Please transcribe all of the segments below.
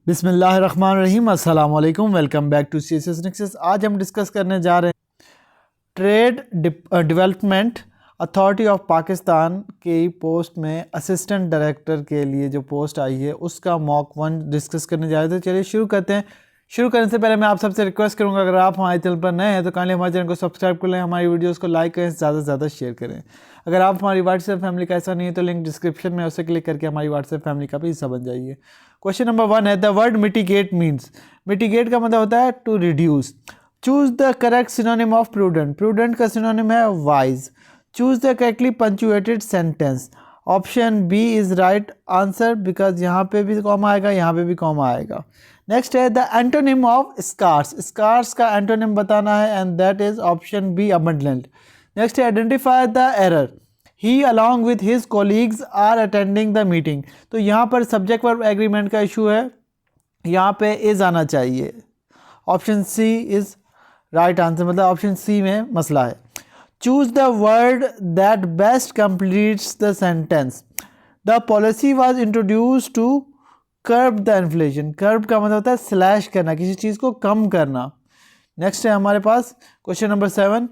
बिस्मिल्लाहिर्रहमानिर्रहीम, अस्सलाम वालेकुम। Welcome back to CSS Nexus। आज हम डिस्कस करने जा रहे हैं trade development authority of Pakistan की पोस्ट में असिस्टेंट डायरेक्टर के लिए जो पोस्ट आई है उसका मॉक 1 डिस्कस करने जा रहे थे। चलिए शुरू करते हैं। शुरू करने से पहले मैं आप सबसे रिक्वेस्ट करूंगा, अगर आप हमारे चैनल पर नए हैं तो काइंडली हमारे चैनल को सब्सक्राइब कर लें, हमारी वीडियोस को लाइक करें, ज़्यादा से ज़्यादा शेयर करें। अगर आप हमारी व्हाट्सएप फैमिली का ऐसा नहीं है तो लिंक डिस्क्रिप्शन में, उसे क्लिक करके हमारी व्हाट्सएप फैमिली का भी हिस्सा बन जाइए। क्वेश्चन नंबर 1 है, the word mitigate means. Mitigate का मतलब होता है to reduce. Choose the correct synonym of prudent. Prudent का सिनोनिम है wise. Choose the correctly punctuated sentence. Option B is right answer, because यहाँ पे भी कॉमा आएगा, यहाँ पे भी कॉमा आएगा। नेक्स्ट है the antonym of scarce. Scarce का एंटोनिम बताना है and that is option B abundant. Next है identify the error. He along with his colleagues are attending the meeting. तो यहाँ पर सब्जेक्ट वर्ब एग्रीमेंट का इशू है, यहाँ पे इज आना चाहिए। Option C is right answer, मतलब ऑप्शन सी में मसला है। Choose the word that best completes the sentence. The policy was introduce to curb the inflation. Curb का मतलब होता है स्लैश करना, किसी चीज़ को कम करना। नेक्स्ट है हमारे पास question number 7,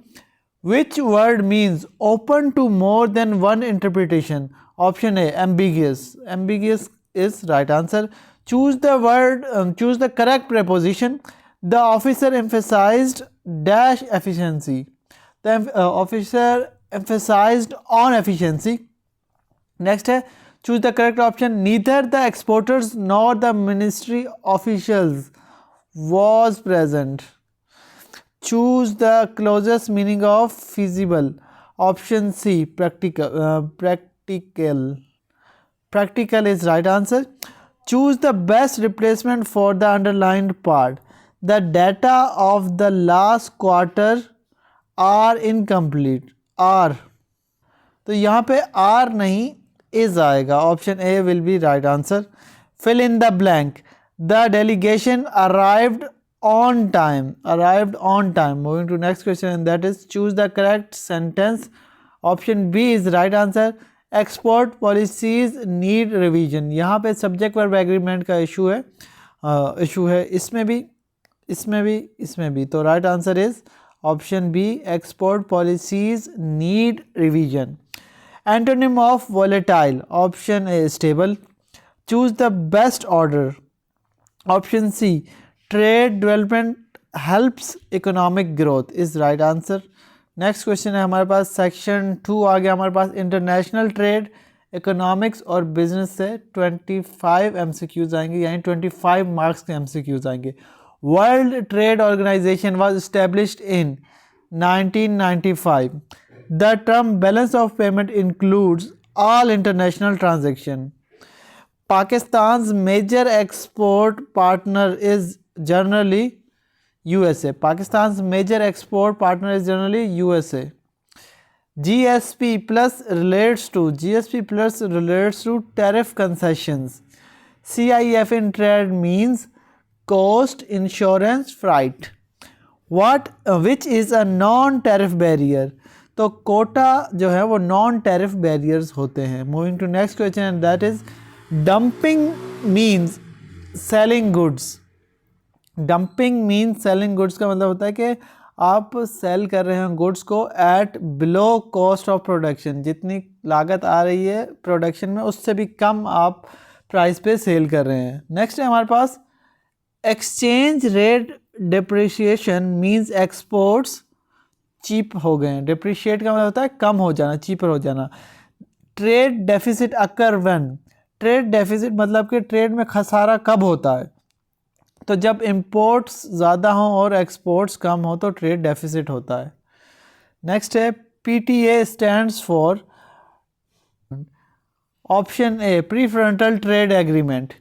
which word means open to more than one interpretation? Option A ambiguous. Ambiguous is right answer. Choose the word, choose the correct preposition. The officer emphasized dash efficiency. The officer emphasized on efficiency. Next है choose the correct option. Neither the exporters nor the ministry officials was present. Choose the closest meaning of feasible. Option C practical. Practical is right answer. Choose the best replacement for the underlined part. The data of the last quarter are incomplete. Are, तो यहाँ पे are नहीं is आएगा। Option A will be right answer. Fill in the blank. The delegation arrived on time. Arrived on time. Moving to next question, and that is choose the correct sentence. Option B is right answer. Export policies need revision. यहाँ पे subject verb agreement का issue है इसमें भी, इसमें भी। तो right answer is option B. Export policies need revision. Antonym of volatile. Option A stable. Choose the best order. Option C trade development helps economic growth is right answer. Next question है हमारे पास section 2 आ गया हमारे पास, international trade, economics और business से 25 MCQs आएंगे, यानी 25 marks के MCQs आएंगे। World Trade Organization was established in 1995। The term balance of payment includes all international transaction. Pakistan's major export partner is generally USA. Pakistan's major export partner is generally USA. GSP plus relates to tariff concessions. CIF in trade means cost, insurance, freight. Which is a non-tariff barrier? तो कोटा जो है वो non tariff barriers होते हैं। Moving to next question and that is dumping means selling goods. Dumping means selling goods का मतलब होता है कि आप सेल कर रहे हैं गुड्स को at below cost of production. जितनी लागत आ रही है प्रोडक्शन में उससे भी कम आप प्राइस पे सेल कर रहे हैं। नेक्स्ट है हमारे पास exchange rate depreciation means exports cheap हो गए हैं। डिप्रिशिएट का मतलब होता है कम हो जाना, चीपर हो जाना। Trade deficit occur when. Trade deficit मतलब कि ट्रेड में खसारा कब होता है? तो जब इंपोर्ट्स ज़्यादा हों और एक्सपोर्ट्स कम हो तो ट्रेड डेफिसिट होता है। नेक्स्ट है PTA stands for. Option A prefrontal trade agreement.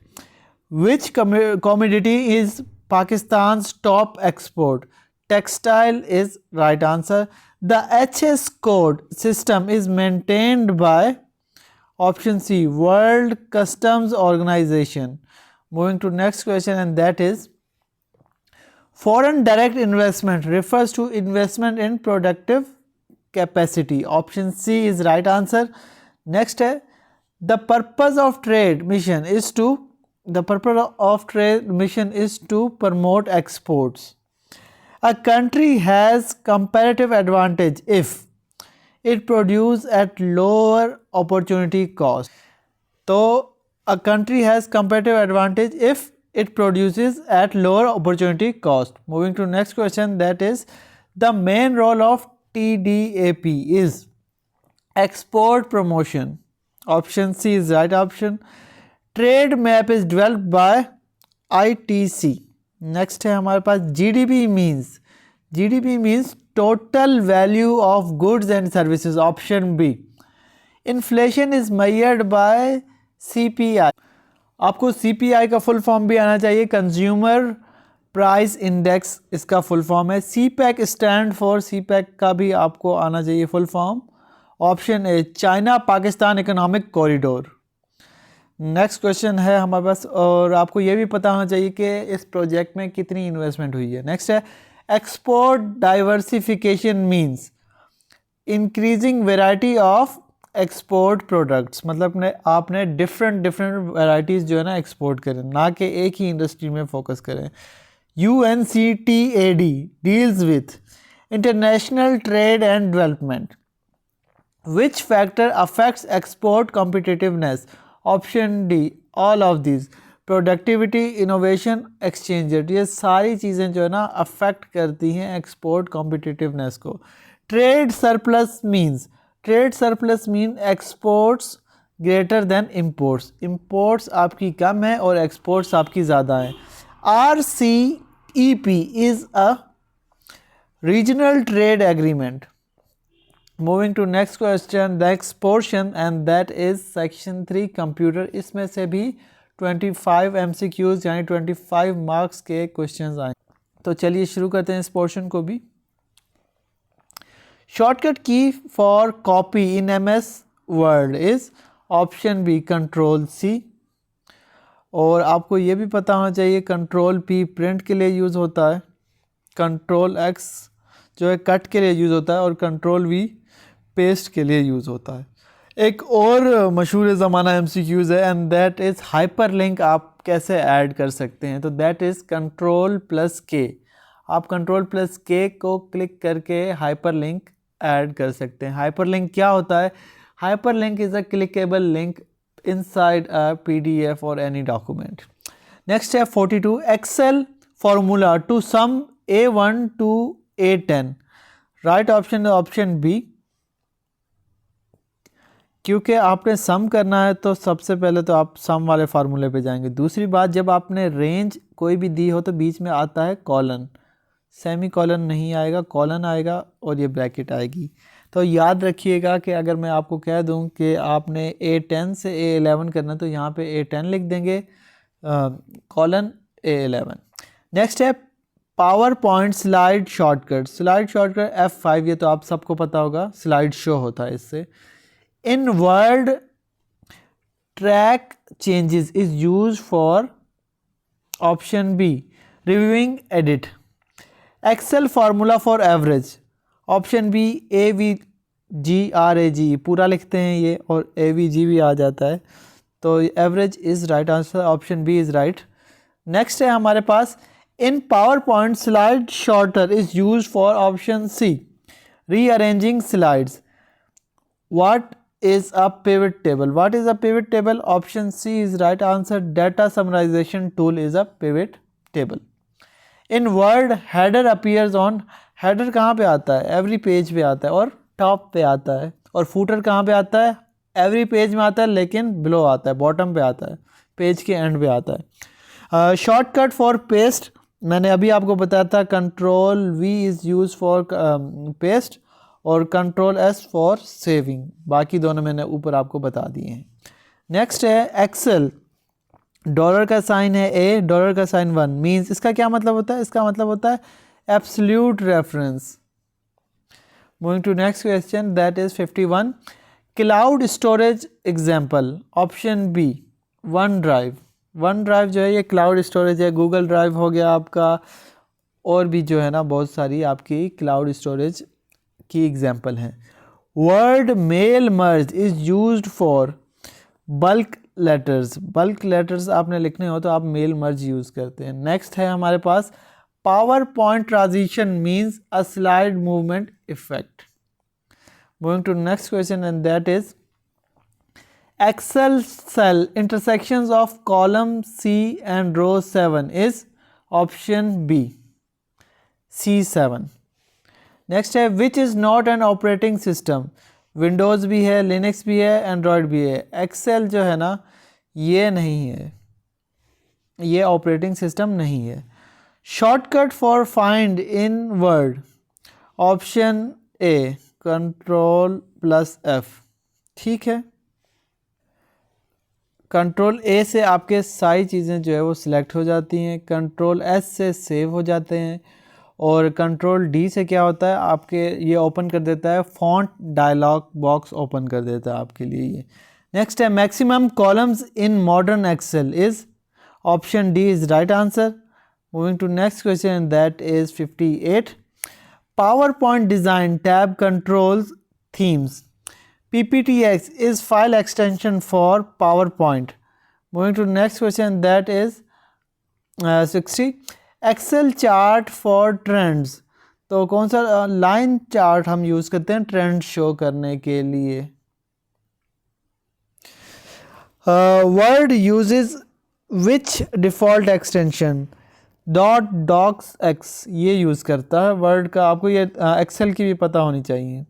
Which commodity is Pakistan's top export? Textile is right answer. The HS code system is maintained by option C World Customs Organization. Moving to next question and that is foreign direct investment refers to investment in productive capacity. Option C is right answer. Next है the purpose of trade mission is to the purpose of trade mission is to promote exports. A country has comparative advantage if it produce at lower opportunity cost. तो a country has comparative advantage if it produces at lower opportunity cost. Moving to next question, that is the main role of TDAP is export promotion. Option C is right option. Trade map is developed by ITC. Next है हमारे पास GDP means total value of goods and services. Option B. Inflation is measured by CPI. आपको CPI का full form भी आना चाहिए, consumer price index इसका full form है. CPEC stand for, CPEC का भी आपको आना चाहिए full form. Option A China Pakistan economic corridor. Next question है हमारे पास, और आपको ये भी पता होना चाहिए कि इस प्रोजेक्ट में कितनी इन्वेस्टमेंट हुई है. नेक्स्ट है export diversification means increasing variety of export products. मतलब आपने डिफरेंट वेराइटीज़ जो है ना एक्सपोर्ट करें, ना कि एक ही इंडस्ट्री में फोकस करें. UNCTAD deals with international trade and development. Which factor affects export competitiveness. Option D all of this. Productivity, innovation, exchange rate, ये सारी चीज़ें जो है ना अफेक्ट करती हैं एक्सपोर्ट कॉम्पिटिटिवनेस को. Trade surplus mean exports greater than imports. Imports आपकी कम है और एक्सपोर्ट्स आपकी ज़्यादा है. RCEP is a regional trade agreement. Moving to next question, next portion, and that is section 3 computer. इसमें से भी 25 MCQs यानी 25 मार्क्स के क्वेश्चंस आए. तो चलिए शुरू करते हैं इस पोर्शन को भी. Shortcut key for copy in MS word is option B control C. और आपको ये भी पता होना चाहिए कंट्रोल P प्रिंट के लिए यूज़ होता है, कंट्रोल X जो है कट के लिए यूज़ होता है, और कंट्रोल V पेस्ट के लिए यूज़ होता है. एक और मशहूर ज़माना MCQs है, एंड दैट इज़ हाइपरलिंक. आप कैसे ऐड कर सकते हैं, तो दैट इज़ Ctrl+K. आप Ctrl+K को क्लिक करके हाइपरलिंक ऐड कर सकते हैं. हाइपरलिंक क्या होता है? Hyperlink is a clickable link inside a PDF और एनी डॉक्यूमेंट. नेक्स्ट है 42 Excel formula to sum A1 to A10. Right option है ऑप्शन बी. क्योंकि आपने सम करना है तो सबसे पहले तो आप सम वाले फार्मूले पे जाएंगे. दूसरी बात, जब आपने रेंज कोई भी दी हो तो बीच में आता है कॉलन, सेमी कॉलन नहीं आएगा, कॉलन आएगा और ये ब्रैकेट आएगी. तो याद रखिएगा कि अगर मैं आपको कह दूं कि आपने A10 से A11 करना तो यहाँ पे A10 लिख देंगे, कॉलन A11. नेक्स्ट है power point slide shortcut. Slide shortcut F5, ये तो आप सबको पता होगा, स्लाइड शो होता है इससे. In Word track changes is use for option B reviewing edit. Excel formula for average. Option B AVGRAG, पूरा लिखते हैं ये और AVG भी आ जाता है, तो average is right answer. Option B is right. Next है हमारे पास in PowerPoint slide sorter is use for option C rearranging slides. What is a pivot table. What is a pivot table? Option C is right answer. Data summarization tool is a pivot table. In Word, header appears on. Header कहाँ पे आता है? Every page पे आता है और top पे आता है. और footer कहाँ पे आता है? Every page में आता है लेकिन below आता है, bottom पे आता है, पेज के end पे आता है. Shortcut for paste, मैंने अभी आपको बताया था Control V is used for paste और Ctrl+S फॉर सेविंग. बाकी दोनों मैंने ऊपर आपको बता दिए हैं. नेक्स्ट है एक्सेल. डॉलर का साइन है A, डॉलर का साइन 1 मीन्स इसका क्या मतलब होता है? इसका मतलब होता है absolute reference. Moving to next question, that is 51 cloud storage example. Option B one drive. One drive जो है ये क्लाउड स्टोरेज है. गूगल ड्राइव हो गया आपका, और भी जो है ना बहुत सारी आपकी क्लाउड स्टोरेज की एग्जाम्पल हैं. Word mail merge is used for bulk letters, bulk letters आपने लिखने हो तो आप मेल मर्ज यूज़ करते हैं। नेक्स्ट है हमारे पास PowerPoint transition means a slide movement effect. Moving to next question and that is Excel cell intersections of column C and row 7 is option B, C7. Next है which is not an operating system, Windows भी है, Linux भी है, Android भी है। Excel जो है ना ये नहीं है, ये ऑपरेटिंग सिस्टम नहीं है। Shortcut for find in word, option A Ctrl+F। ठीक है, Ctrl+A से आपके सारी चीज़ें जो है वो सिलेक्ट हो जाती हैं, Ctrl+S से सेव हो जाते हैं, और Ctrl+D से क्या होता है आपके ये ओपन कर देता है फॉन्ट डायलॉग बॉक्स ओपन कर देता है आपके लिए ये। नेक्स्ट है maximum columns in modern Excel is, option D is right answer. Moving to next question that is 58। PowerPoint design tab controls themes, PPTX is file extension for PowerPoint. Moving to next question that is 60. Excel chart for trends. तो कौन सा line chart हम use करते हैं trend show करने के लिए? Word uses विच default extension, .docx ये यूज़ करता है वर्ड का, आपको ये एक्सेल की भी पता होनी चाहिए।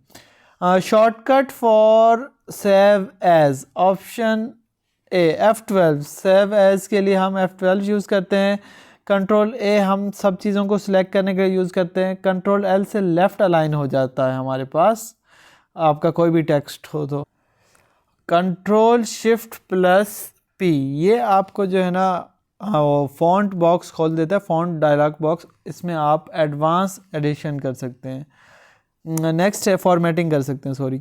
Shortcut for save as, option A F12, save as के लिए हम F12 यूज़ करते हैं। Ctrl+A हम सब चीज़ों को सिलेक्ट करने के लिए यूज़ करते हैं। Ctrl+L से लेफ़्ट अलाइन हो जाता है हमारे पास आपका कोई भी टेक्स्ट हो तो। Ctrl+Shift+P ये आपको जो है ना फॉन्ट बॉक्स खोल देता है, फॉन्ट डायलॉग बॉक्स, इसमें आप एडवांस एडिशन कर सकते हैं। नेक्स्ट है फॉर्मेटिंग कर सकते हैं, sorry.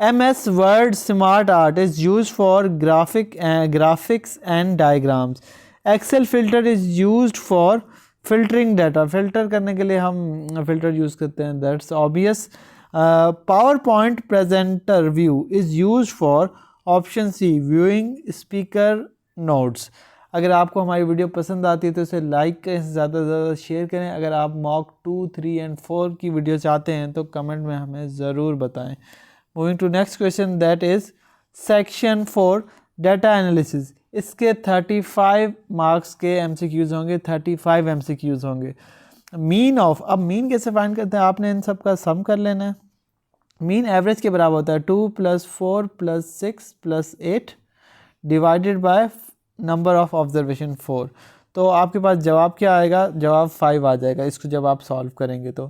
MS word smart art is use for graphics and diagrams. Excel filter is use for filtering data, filter करने के लिए हम फिल्टर यूज़ करते हैं, that's obvious. PowerPoint presenter view is use for, option C viewing speaker notes. अगर आपको हमारी video पसंद आती है तो इसे लाइक करें, ज़्यादा से ज़्यादा शेयर करें। अगर आप मॉक 2, 3 एंड 4 की वीडियो चाहते हैं तो कमेंट में हमें ज़रूर बताएं। Moving to next question that is section 4 data analysis. इसके 35 मार्क्स के MCQs होंगे, 35 MCQs होंगे। मीन ऑफ, अब मीन कैसे फाइंड करते हैं, आपने इन सब का सम कर लेना है। मीन एवरेज के बराबर होता है 2 + 4 + 6 + 8 divided by number of observation 4। तो आपके पास जवाब क्या आएगा, जवाब 5 आ जाएगा इसको जब आप सॉल्व करेंगे तो।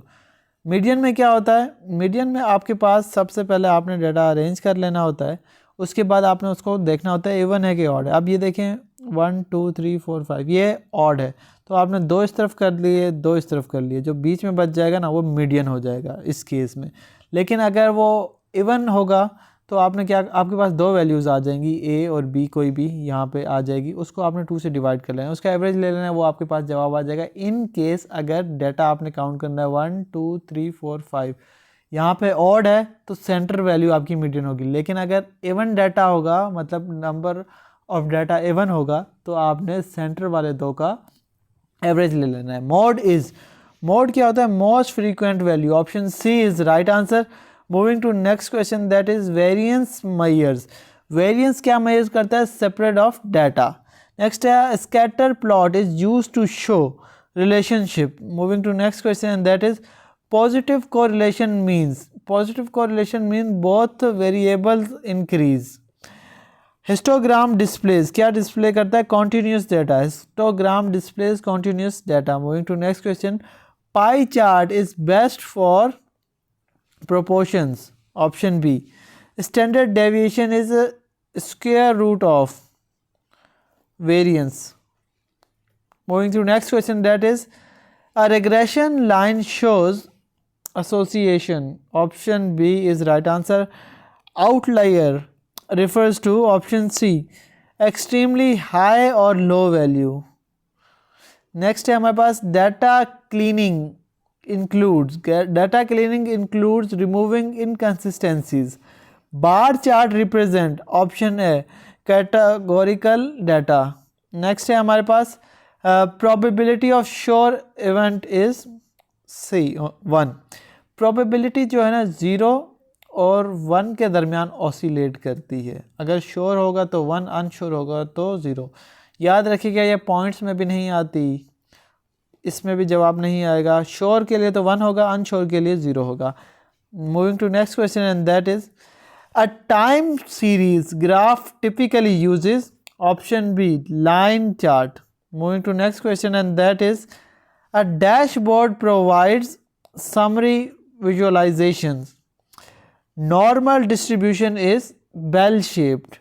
मीडियन में क्या होता है, मीडियन में आपके पास सबसे पहले आपने डाटा अरेंज कर लेना होता है, उसके बाद आपने उसको देखना होता है इवन है कि ऑड है। अब ये देखें 1 2 3 4 5 ये ऑड है, तो आपने 2 इस तरफ कर लिए, 2 इस तरफ कर लिए, जो बीच में बच जाएगा ना वो मीडियन हो जाएगा इस केस में। लेकिन अगर वो इवन होगा तो आपने क्या, आपके पास 2 वैल्यूज़ आ जाएंगी, A और B कोई भी यहाँ पे आ जाएगी, उसको आपने 2 से डिवाइड कर लेना है, उसका एवरेज ले लेना है, वो आपके पास जवाब आ जाएगा। इन केस अगर डाटा आपने काउंट करना है 1 2 3 4 5, यहाँ पे ऑड है तो सेंटर वैल्यू आपकी मीडियन होगी। लेकिन अगर इवन डाटा होगा, मतलब नंबर ऑफ डाटा इवन होगा, तो आपने सेंटर वाले 2 का एवरेज ले लेना है। मोड इज़, मोड क्या होता है, most frequent value, option C is right answer. Moving to next question that is variance measures. Variance क्या मेजर करता है, सेपरेट ऑफ डाटा। नेक्स्ट है scatter plot is use to show relationship. Moving to next question that is positive correlation means, positive correlation mean both variables increase. Histogram displays क्या display करता है, continuous data, histogram displays continuous data. Moving to next question, pie chart is best for proportions, option B. Standard deviation is a square root of variance. Moving to next question that is a regression line shows association, option B is right answer. Outlier refers to, option C, extremely high or low value. Next है हमारे पास data cleaning includes, data cleaning includes removing inconsistencies. Bar chart represent, option A, categorical data. Next है हमारे पास probability of sure event is C 1। Probability जो है ना 0 और 1 के दरमियान ऑसिलेट करती है। अगर श्योर होगा तो 1, अनश्योर होगा तो 0। याद रखिएगा ये पॉइंट्स में भी नहीं आती, इसमें भी जवाब नहीं आएगा। श्योर के लिए तो 1 होगा, अनश्योर के लिए 0 होगा। Moving to next question and that is a time series graph typically uses option B line chart. Moving to next question and that is a dashboard provides summary visualizations. Normal distribution is bell shaped.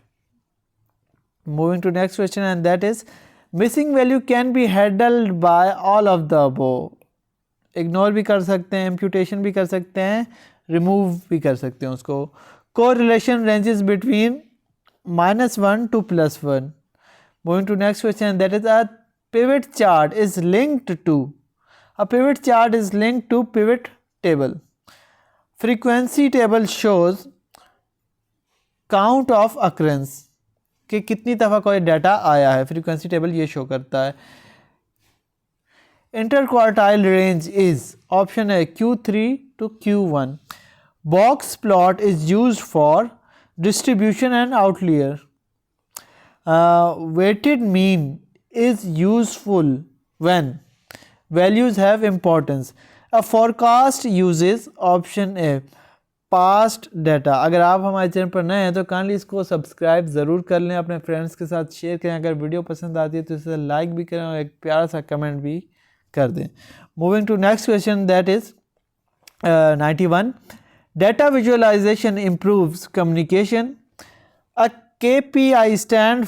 Moving to next question and that is missing value can be handled by all of the above. Ignore भी कर सकते हैं, imputation भी कर सकते हैं, remove भी कर सकते हैं उसको। Correlation ranges between -1 to +1. Moving to next question and that is a pivot chart is linked to A pivot chart is linked to pivot table. Frequency table shows count of occurrence कि कितनी दफ़ा कोई data आया है। Frequency table ये show करता है। Interquartile range is option है Q3 to Q1. Box plot is used for distribution and outlier. Weighted mean is useful when values have importance. A forecast uses option A past data. अगर आप हमारे channel पर नए हैं तो kindly इसको subscribe ज़रूर कर लें, अपने फ्रेंड्स के साथ शेयर करें। अगर वीडियो पसंद आती है तो इसे लाइक भी करें और एक प्यारा सा कमेंट भी कर दें। Moving to next question that is 91. Data visualization improves communication. A KPI stand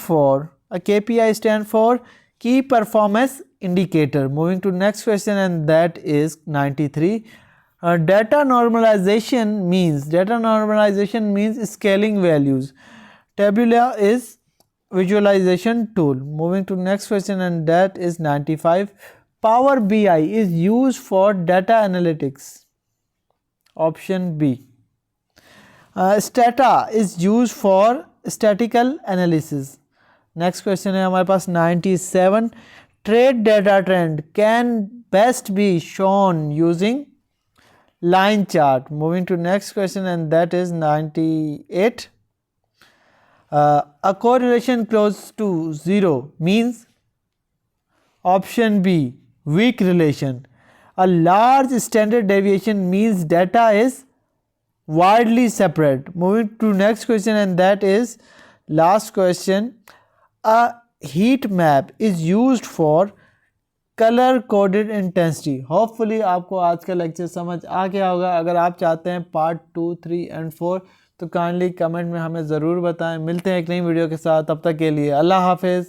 for key performance indicator. Moving to next question and that is 93. Data normalization means scaling values. Tabula is visualization tool. Moving to next question and that is 95. Power BI is used for data analytics. Option B. Stata is used for statistical analysis. Next question है हमारे पास 97. Trade data trend can best be shown using line chart. Moving to next question and that is 98. A correlation close to 0 means option B weak relation. A large standard deviation means data is widely separate. Moving to next question and that is last question. A heat map is used for color coded intensity. Hopefully आपको आज का lecture समझ आ गया होगा. अगर आप चाहते हैं पार्ट 2, 3 and 4 तो काइंडली कमेंट में हमें ज़रूर बताएं. मिलते हैं एक नई वीडियो के साथ, तब तक के लिए अल्लाह हाफिज़.